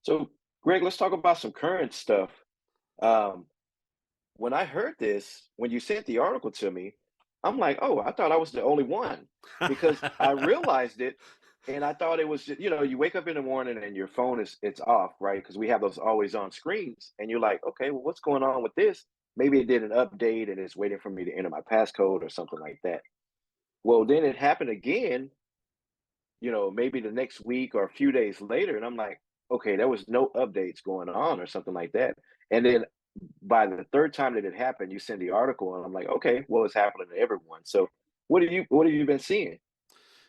So, Greg, let's talk about some current stuff. Um, when I heard this, when you sent the article to me, I'm like, oh, I thought I was the only one because I realized it, and I thought it was, you wake up in the morning and your phone is it's off, right? Because we have those always on screens, and you're like, okay, well, what's going on with this? Maybe it did an update and it's waiting for me to enter my passcode or something like that. Well, then it happened again, maybe the next week or a few days later, and I'm like, okay, there was no updates going on or something like that. And then by the third time that it happened, you send the article, and I'm like, okay, well, it's happening to everyone. So, what have you been seeing?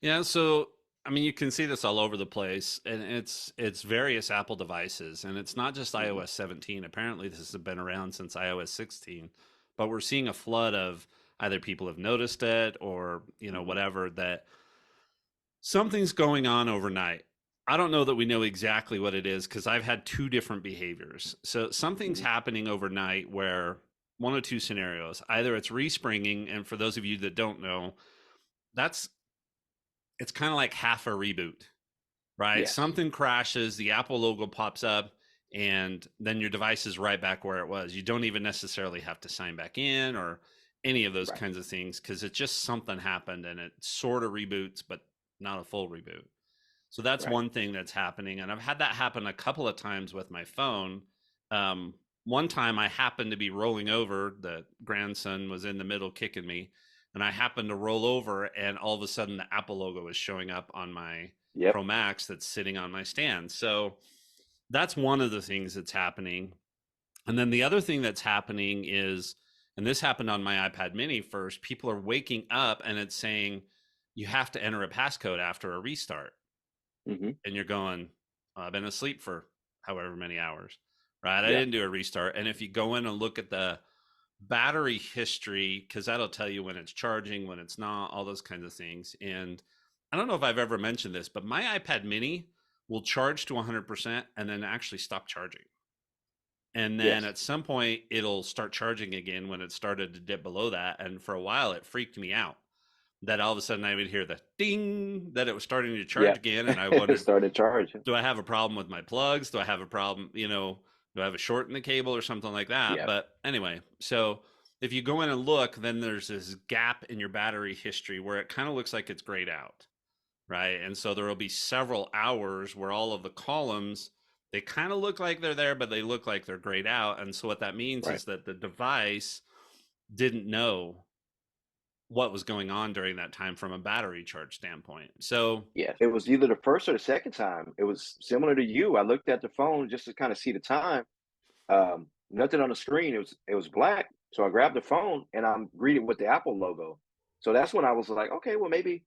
Yeah, so I mean, you can see this all over the place, and it's various Apple devices, and it's not just Hmm. iOS 17. Apparently, this has been around since iOS 16, but we're seeing a flood of either people have noticed it or Hmm. whatever that something's going on overnight. I don't know that we know exactly what it is because I've had two different behaviors. So something's Hmm. happening overnight where one of two scenarios: either it's respringing, and for those of you that don't know, that's it's kind of like half a reboot, right? Yes. Something crashes, the Apple logo pops up, and then your device is right back where it was. You don't even necessarily have to sign back in or any of those Right. kinds of things because it's just something happened and it sort of reboots, but not a full reboot. So that's Right. one thing that's happening. And I've had that happen a couple of times with my phone. Um, One time I happened to be rolling over, the grandson was in the middle kicking me, and I happened to roll over, and all of a sudden the Apple logo is showing up on my Yep. Pro Max that's sitting on my stand. So that's one of the things that's happening. And then the other thing that's happening is, and this happened on my iPad mini first, people are waking up and it's saying you have to enter a passcode after a restart. Hmm. And you're going, I've been asleep for however many hours, right? I Yeah. didn't do a restart. And if you go in and look at the battery history, because that'll tell you when it's charging, when it's not, all those kinds of things. And I don't know if I've ever mentioned this, but my iPad mini will charge to 100% and then actually stop charging. And then Yes. at some point, it'll start charging again when it started to dip below that. And for a while, it freaked me out that all of a sudden I would hear the ding that it was starting to charge Yep. again. And I It wondered, started charging. do I have a problem with my plugs? Do I have a problem, do I have a short in the cable or something like that? Yep. But anyway, so if you go in and look, then there's this gap in your battery history where it kind of looks like it's grayed out, right? And so there will be several hours where all of the columns, they kind of look like they're there, but they look like they're grayed out. And so what that means Right. is that the device didn't know what was going on during that time from a battery charge standpoint. So Yeah. It was either the first or the second time. It was similar to you. I looked at the phone just to kind of see the time. Nothing on the screen. It was black. So I grabbed the phone and I'm greeted with the Apple logo. So that's when I was like, okay, well maybe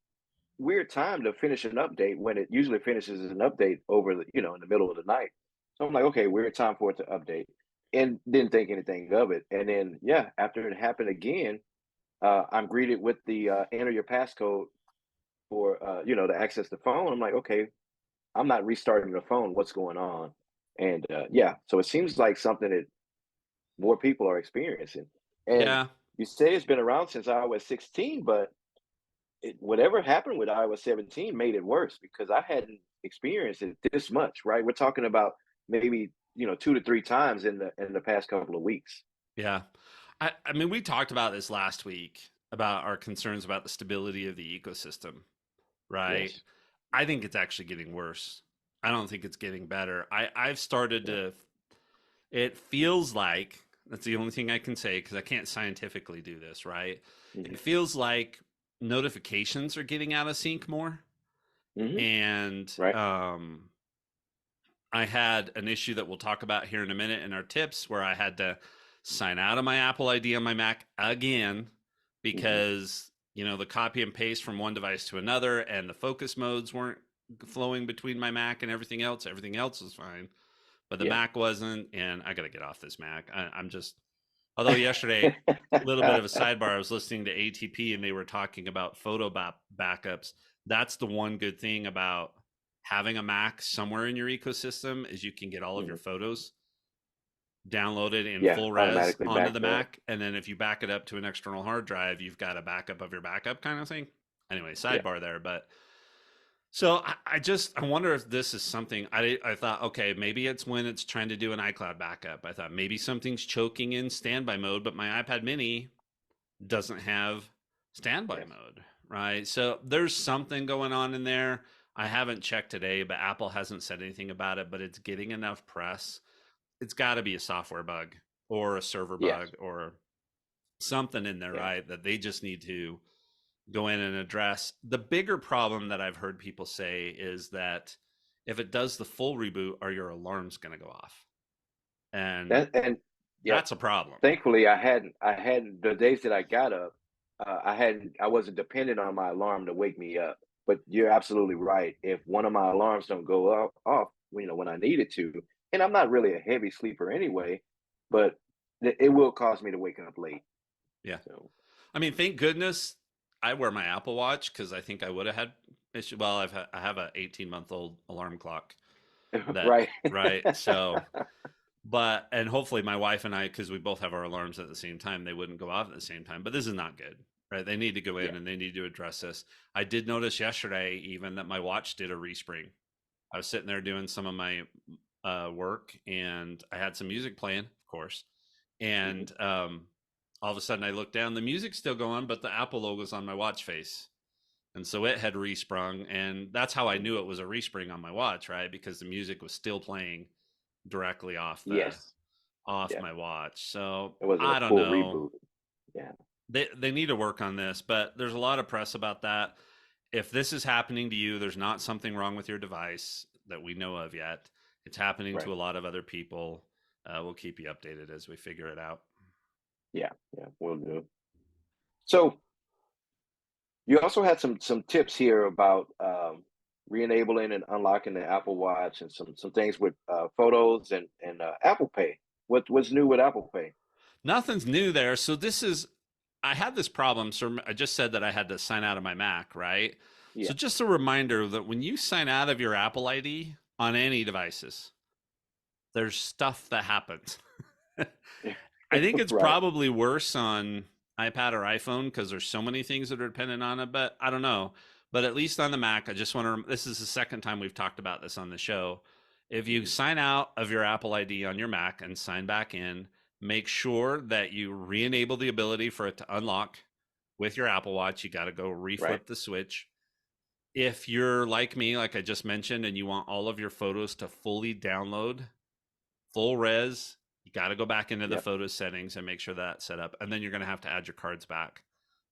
weird time to finish an update when it usually finishes as an update over in the middle of the night. So I'm like, okay, weird time for it to update, and didn't think anything of it. And then yeah, after it happened again, I'm greeted with the enter your passcode for to access the phone. I'm like, okay, I'm not restarting the phone. What's going on? And yeah, so it seems like something that more people are experiencing. And yeah, you say it's been around since iOS 16, but whatever happened with iOS 17 made it worse because I hadn't experienced it this much, right? We're talking about maybe, 2 to 3 times in the past couple of weeks. yeah. I mean, we talked about this last week about our concerns about the stability of the ecosystem, right? Yes. I think it's actually getting worse. I don't think it's getting better. I've started Yeah. to, it feels like, that's the only thing I can say because I can't scientifically do this, right? Hmm. It feels like notifications are getting out of sync more. Hmm. And Right. I had an issue that we'll talk about here in a minute in our tips where I had to sign out of my Apple ID on my Mac again Hmm. because, the copy and paste from one device to another and the focus modes weren't flowing between my Mac and everything else. Everything else was fine, but the Yeah. Mac wasn't. And I got to get off this Mac. I'm just, although yesterday, a little bit of a sidebar, I was listening to ATP and they were talking about backups. That's the one good thing about having a Mac somewhere in your ecosystem is you can get all of your Hmm. photos downloaded in Yeah. full res Automatically onto the backed up. Mac. And then if you back it up to an external hard drive, you've got a backup of your backup kind of thing. Anyway, Yeah. sidebar there. But So I wonder if this is something I thought, okay, maybe it's when it's trying to do an iCloud backup. I thought maybe something's choking in standby mode, but my iPad mini doesn't have standby Yes. mode, right? So there's something going on in there. I haven't checked today, but Apple hasn't said anything about it, but it's getting enough press. It's got to be a software bug or a server Yes. bug or something in there, Yes. right? That they just need to go in and address. The bigger problem that I've heard people say is that if it does the full reboot, are your alarms going to go off? And And yep. that's a problem. Thankfully, I hadn't the days that I got up, I wasn't dependent on my alarm to wake me up. But you're absolutely right. If one of my alarms don't go off, when I need it to, and I'm not really a heavy sleeper anyway, but it will cause me to wake up late. Yeah. So I mean, thank goodness I wear my Apple Watch because I think I would have had issue. Well, I have a 18-month-old alarm clock that right. right. So, but and hopefully my wife and I, because we both have our alarms at the same time, they wouldn't go off at the same time. But this is not good, right? They need to go in Yeah. and they need to address this. I did notice yesterday even that my watch did a respring. I was sitting there doing some of my work, and I had some music playing, of course, Hmm. and all of a sudden I looked down, the music's still going, but the Apple logo's on my watch face. And so it had resprung, and that's how I knew it was a respring on my watch, right? Because the music was still playing directly Yes. off Yeah. my watch. So It wasn't a I don't full know. reboot. Yeah. They need to work on this, but there's a lot of press about that. If this is happening to you, there's not something wrong with your device that we know of yet. It's happening Right. to a lot of other people. We'll keep you updated as we figure it out. Yeah. Yeah. We'll do. So you also had some tips here about re-enabling and unlocking the Apple Watch and some things with photos and Apple Pay. What's new with Apple Pay? Nothing's new there. So this is I had this problem. So I just said that I had to sign out of my Mac, right? Yeah. So just a reminder that when you sign out of your Apple ID on any devices, there's stuff that happens. I think it's Right. probably worse on iPad or iPhone because there's so many things that are dependent on it, but I don't know. But at least on the Mac, I just want to, this is the second time we've talked about this on the show. If you Mhm. sign out of your Apple ID on your Mac and sign back in, make sure that you re enable the ability for it to unlock with your Apple Watch. You got to go Right. reflip the switch. If you're like me, like I just mentioned, and you want all of your photos to fully download full res, you got to go back into the Yep. photo settings and make sure that's set up. And then you're going to have to add your cards back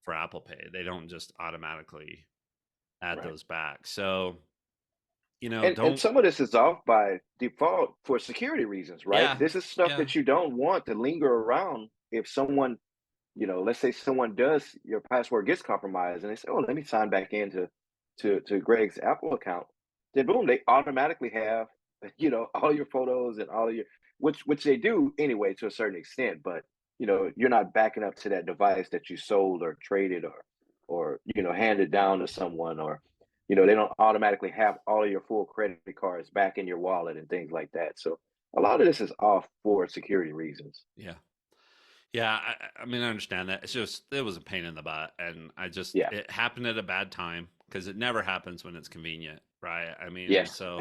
for Apple Pay. They don't just automatically add Right. those back. So, And don't, some of this is off by default for security reasons, right? yeah, This is stuff yeah, that you don't want to linger around if someone, let's say someone does your password gets compromised and they say, "Oh, let me sign back into to Greg's Apple account." Then boom, they automatically have, all your photos and all of your which they do anyway to a certain extent, but you're not backing up to that device that you sold or traded or handed down to someone or they don't automatically have all of your full credit cards back in your wallet and things like that. So a lot of this is off for security reasons. yeah. Yeah, I mean, I understand that. It's just it was a pain in the butt, and Yeah. it happened at a bad time because it never happens when it's convenient, right? I mean, and Yes. so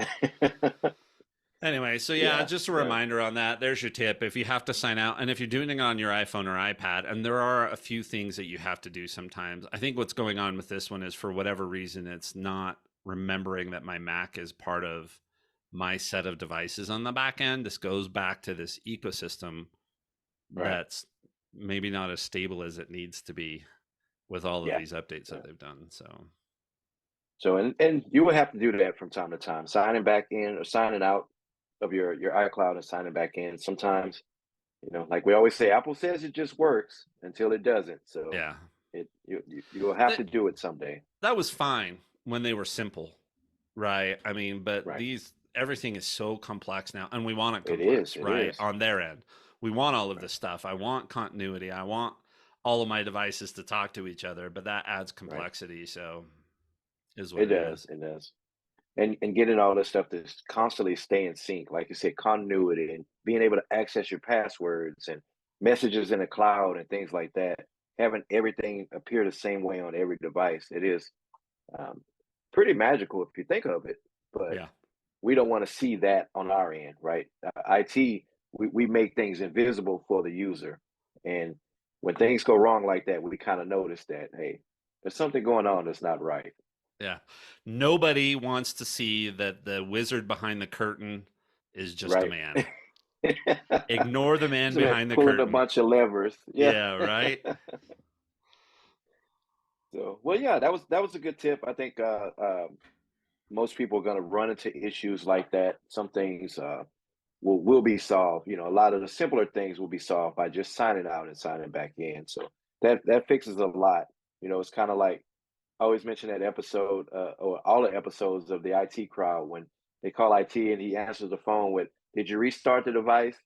anyway, so yeah, Yeah, just a yeah. reminder on that. There's your tip. If you have to sign out, and if you're doing it on your iPhone or iPad, and there are a few things that you have to do sometimes. I think what's going on with this one is for whatever reason, it's not remembering that my Mac is part of my set of devices on the back end. This goes back to this ecosystem Right. that's maybe not as stable as it needs to be with all of Yeah. these updates Yeah. that they've done. So, So and you will have to do that from time to time, signing back in or signing out of your iCloud and signing back in. Sometimes, like we always say, Apple says it just works until it doesn't. So yeah. you will have That to do it someday. that was fine when they were simple. Right. I mean, but Right. everything is so complex now, and we want it It is. complex, It right? is. On their end. We want all of Right. this stuff. I want continuity. I want all of my devices to talk to each other, but that adds Right. complexity. So, is what It it does. is. It does. And getting all this stuff to constantly stay in sync, like you said, continuity and being able to access your passwords and messages in the cloud and things like that, having everything appear the same way on every device, it is um, pretty magical if you think of it, but Yeah. we don't want to see that on our end, right? IT, we make things invisible for the user. And when things go wrong like that, we kind of notice that, hey, there's something going on that's not right, Yeah. Nobody wants to see that the wizard behind the curtain is just a right? man. Ignore the man So man behind the pulling a curtain. bunch of levers. Yeah. Yeah, right? So, well, yeah, that was a good tip. I think most people are going to run into issues like that. Some things will be solved. A lot of the simpler things will be solved by just signing out and signing back in. So that fixes a lot. It's kind of like I always mention that episode or all the episodes of the IT crowd when they call IT and he answers the phone with, "Did you restart the device?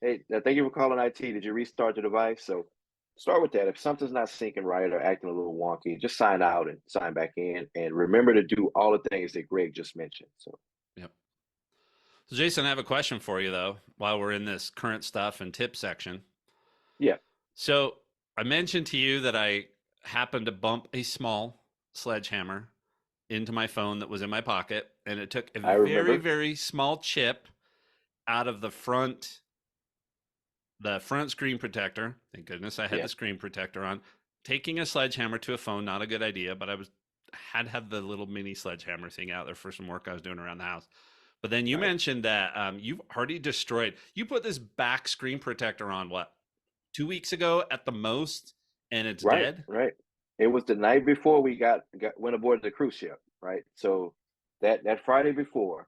Hey, thank you for calling IT. Did you restart the device?" So start with that. If something's not syncing right or acting a little wonky, just sign out and sign back in. And remember to do all the things that Greg just mentioned. So Yep. So, Jason, I have a question for you, though, while we're in this current stuff and tip section. yeah, So, I mentioned to you that I happened to bump a small sledgehammer into my phone that was in my pocket, and it took a I very, remember. very small chip out of the front screen protector. Thank goodness I had Yeah, the screen protector on. Taking a sledgehammer to a phone, not a good idea, but I had to have the little mini sledgehammer thing out there for some work I was doing around the house. But then you right. mentioned that you've already destroyed. You put this back screen protector on what 2 weeks ago at the most, and it's Right, dead. right. It was the night before we went aboard the cruise ship, right? So that Friday before,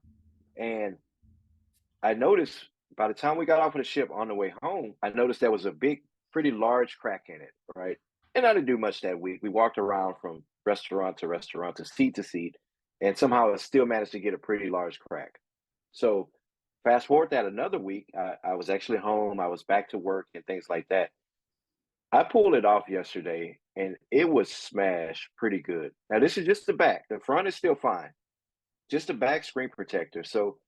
and I noticed by the time we got off of the ship on the way home, I noticed there was a big, pretty large crack in it, right? And I didn't do much that week. We walked around from restaurant to seat, and somehow it still managed to get a pretty large crack. So fast forward that another week, I was actually home. I was back to work and things like that. I pulled it off yesterday and it was smashed pretty good. Now, this is just the back. The front is still fine, just the back screen protector. So,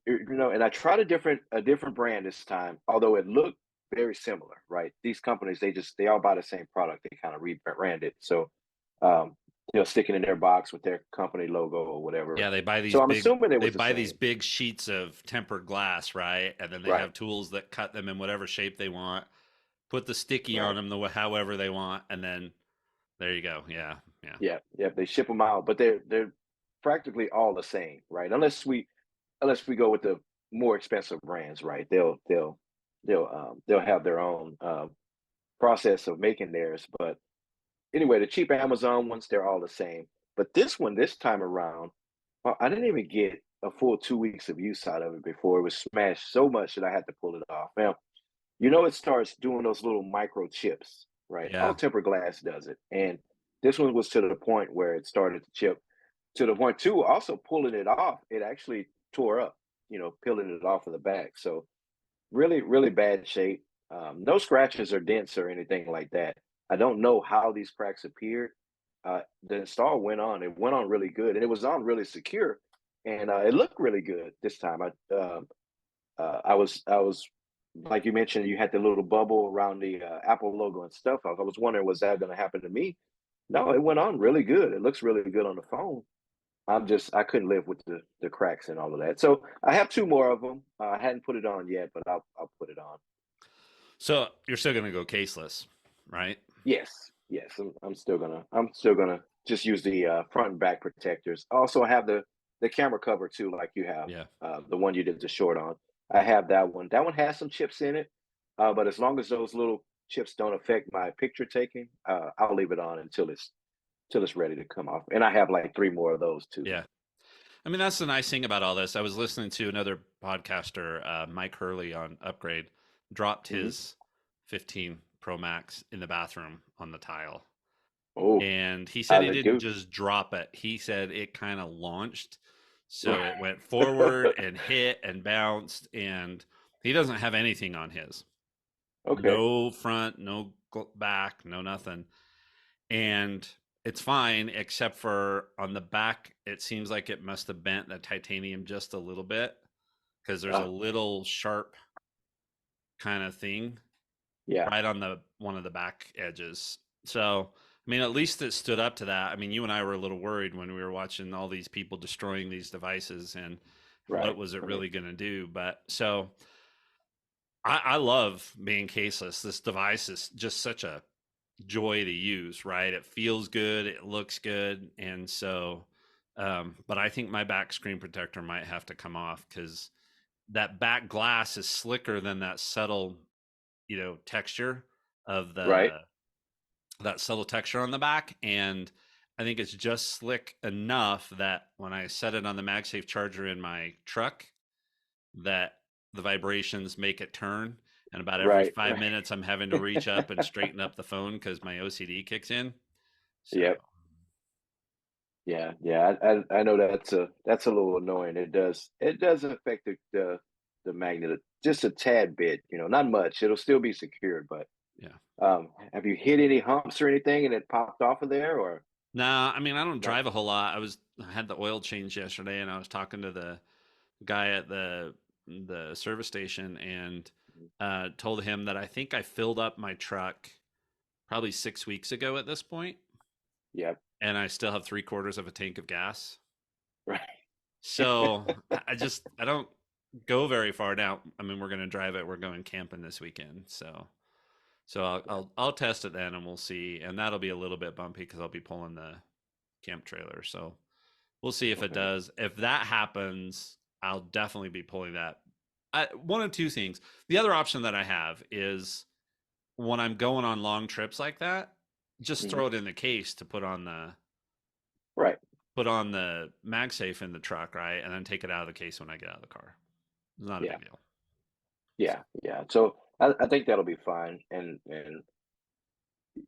and I tried a different brand this time, although it looked very similar, right? These companies, they all buy the same product. They kind of rebrand it. So, um, stick it in their box with their company logo or whatever. Yeah, So I'm assuming it they was the buy these same. big sheets of tempered glass, right? And then they Right, have tools that cut them in whatever shape they want. Put the sticky on right. them however they want, and then there you go. Yeah, yeah, Yeah, yeah. They ship them out, but they're practically all the same, right? Unless we go with the more expensive brands, right? They'll have their own process of making theirs. But anyway, the cheap Amazon ones, they're all the same. But this one, this time around, I didn't even get a full 2 weeks of use out of it before it was smashed so much that I had to pull it off. Now, it starts doing those little microchips, right? All yeah. tempered glass does it. And this one was to the point where it started to chip to the point too, also pulling it off, it actually tore up, peeling it off of the back. So really, really bad shape. No scratches or dents or anything like that. I don't know how these cracks appeared. The install went on. It went on really good, and it was on really secure, and it looked really good this time. I was like you mentioned, you had the little bubble around the Apple logo and stuff. I was wondering, was that going to happen to me? No, it went on really good. It looks really good on the phone. I couldn't live with the cracks and all of that. So I have two more of them. I hadn't put it on yet, but I'll put it on. So you're still gonna go caseless, right? Yes, yes. I'm still gonna just use the front and back protectors. Also, I have the camera cover too, like you have Yeah. the one you did the short on. I have that one. That one has some chips in it, but as long as those little chips don't affect my picture taking, I'll leave it on until it's ready to come off. And I have like three more of those too. Yeah. I mean, that's the nice thing about all this. I was listening to another podcaster, Mike Hurley on Upgrade, dropped Hmm. his 15 Pro Max in the bathroom on the tile. Oh, And he said how'd he it didn't do? just drop it. He said it kind of launched. So it went forward and hit and bounced. And he doesn't have anything on his. Okay. No front, no back, no nothing. And it's fine, except for on the back, it seems like it must have bent the titanium just a little bit because there's a Ah, little sharp kind of thing yeah. right on the one of the back edges. So, I I mean, at least it stood up to that. I mean, you and I were a little worried when we were watching all these people destroying these devices and what Right, was it right, really going to do. But so I love being caseless. This device is just such a joy to use, right? It feels good, it looks good, and so. But I think my back screen protector might have to come off because that back glass is slicker than that subtle, texture of right. that subtle texture on the back, and I think it's just slick enough that when I set it on the MagSafe charger in my truck, that the vibrations make it turn. And about every Right, 5 minutes, I'm having to reach up and straighten up the phone because my OCD kicks in. So, Yep. Yeah, yeah. I know that's a little annoying. It does affect the magnet just a tad bit, not much. It'll still be secured, but yeah. have you hit any humps or anything and it popped off of there or Nah, I mean, I don't no? drive a whole lot. I had the oil change yesterday, and I was talking to the guy at the service station, and Mhm. told him that I think I filled up my truck probably 6 weeks ago at this point, Yep. and I still have 3/4 of a tank of gas. Right. So I don't go very far now. I mean, we're gonna drive it. We're going camping this weekend, so I'll test it then, and we'll see. And that'll be a little bit bumpy because I'll be pulling the camp trailer. So we'll see if it Okay. does. If that happens, I'll definitely be pulling that. One of two things. The other option that I have is when I'm going on long trips like that, just Hmm. throw it in the case to Right. put on the MagSafe in the truck, right, and then take it out of the case when I get out of the car. It's not a Yeah. big deal. So, Yeah. Yeah. So I think that'll be fine. And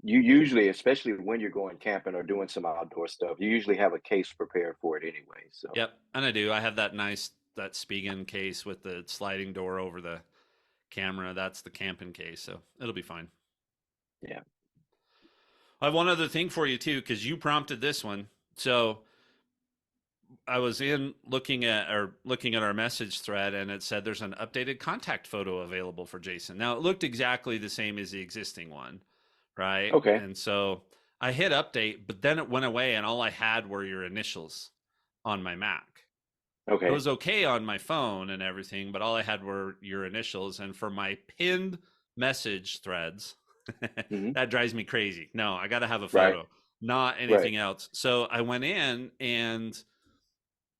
you usually, especially when you're going camping or doing some outdoor stuff, you usually have a case prepared for it anyway. So yep, and I do. I have that Spigen case with the sliding door over the camera. That's the camping case, so it'll be fine. yeah. I have one other thing for you too, because you prompted this one. So I was in looking at our message thread, and it said there's an updated contact photo available for Jason. Now it looked exactly the same as the existing one, right? Okay. And so I hit update, but then it went away, and all I had were your initials on my Mac. It Okay. was okay on my phone and everything, but all I had were your initials. And for my pinned message threads, Hmm. that drives me crazy. No, I got to have a Right. photo, not Right. anything else. So I went in, and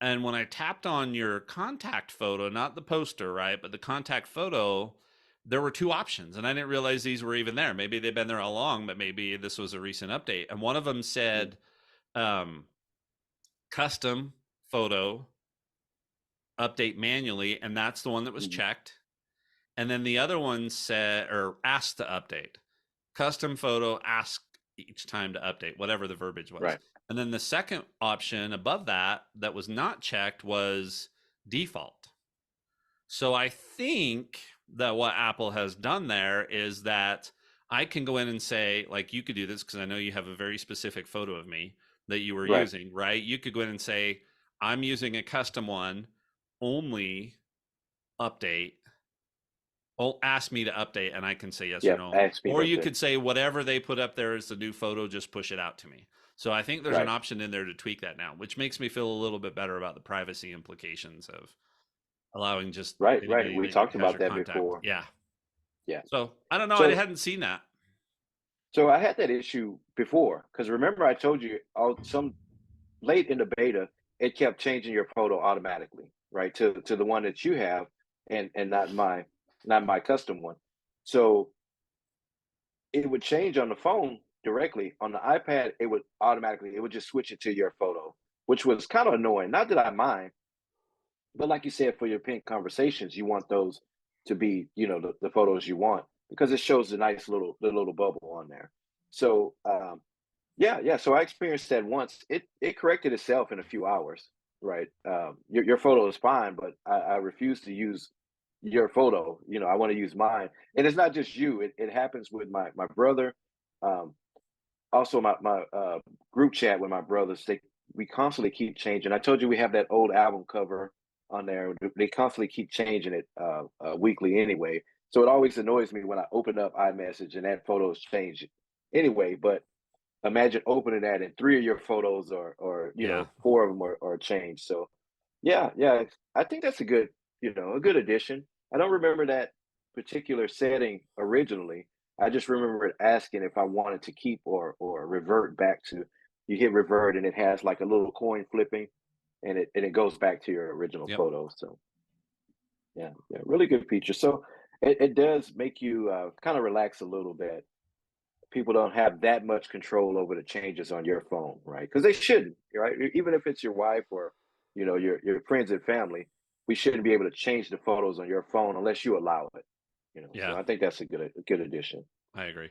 when I tapped on your contact photo, not the poster, right, but the contact photo, there were two options, and I didn't realize these were even there. Maybe they've been there all along, but maybe this was a recent update. And one of them Mhm. said um, custom photo update manually, and that's the one that was Mhm. checked. And then the other one said or asked to update. Custom photo ask each time to update, whatever the verbiage was. Right. And then the second option above that that was not checked was default. So I think that what Apple has done there is that I can go in and say, like, you could do this because I know you have a very specific photo of me that you were Right. using, right? You could go in and say, I'm using a custom one, only update. Oh, ask me to update, and I can say yes or Yep. no. Ask me Or to you update. could say whatever they put up there is the new photo, just push it out to me. So I think there's an Right. option in there to tweak that now, which makes me feel a little bit better about the privacy implications of allowing just Right. Right. anybody We that talked has about your that contact. before. Yeah. Yeah. So I don't know. I So hadn't seen that. so I had that issue before because remember I told you some late in the beta it kept changing your photo automatically, right, to the one that you have and not my custom one. So it would change on the phone directly. On the iPad, it would just switch it to your photo, which was kind of annoying. Not that I mind, but like you said, for your pinned conversations, you want those to be, the photos you want because it shows the little bubble on there. So yeah, yeah. So I experienced that once. It corrected itself in a few hours, right? Your photo is fine, but I refuse to use your photo. I want to use mine, and it's not just you. It happens with my brother. Um, Also, my group chat with my brothers. We constantly keep changing. I told you we have that old album cover on there. They constantly keep changing it weekly anyway. So it always annoys me when I open up iMessage and that photo is changed anyway. But imagine opening that and 3 of your photos or, Yeah. 4 of them are changed. So, yeah, yeah, I think that's a good, a good addition. I don't remember that particular setting originally. I just remember it asking if I wanted to keep or revert back to. You hit revert and it has like a little coin flipping, and it goes back to your original Yep. photo. So yeah, yeah, really good feature. So it does make you kind of relax a little bit. People don't have that much control over the changes on your phone, right? Because they shouldn't, right? Even if it's your wife or your friends and family, we shouldn't be able to change the photos on your phone unless you allow it. So Yeah, I think that's a good addition. I agree.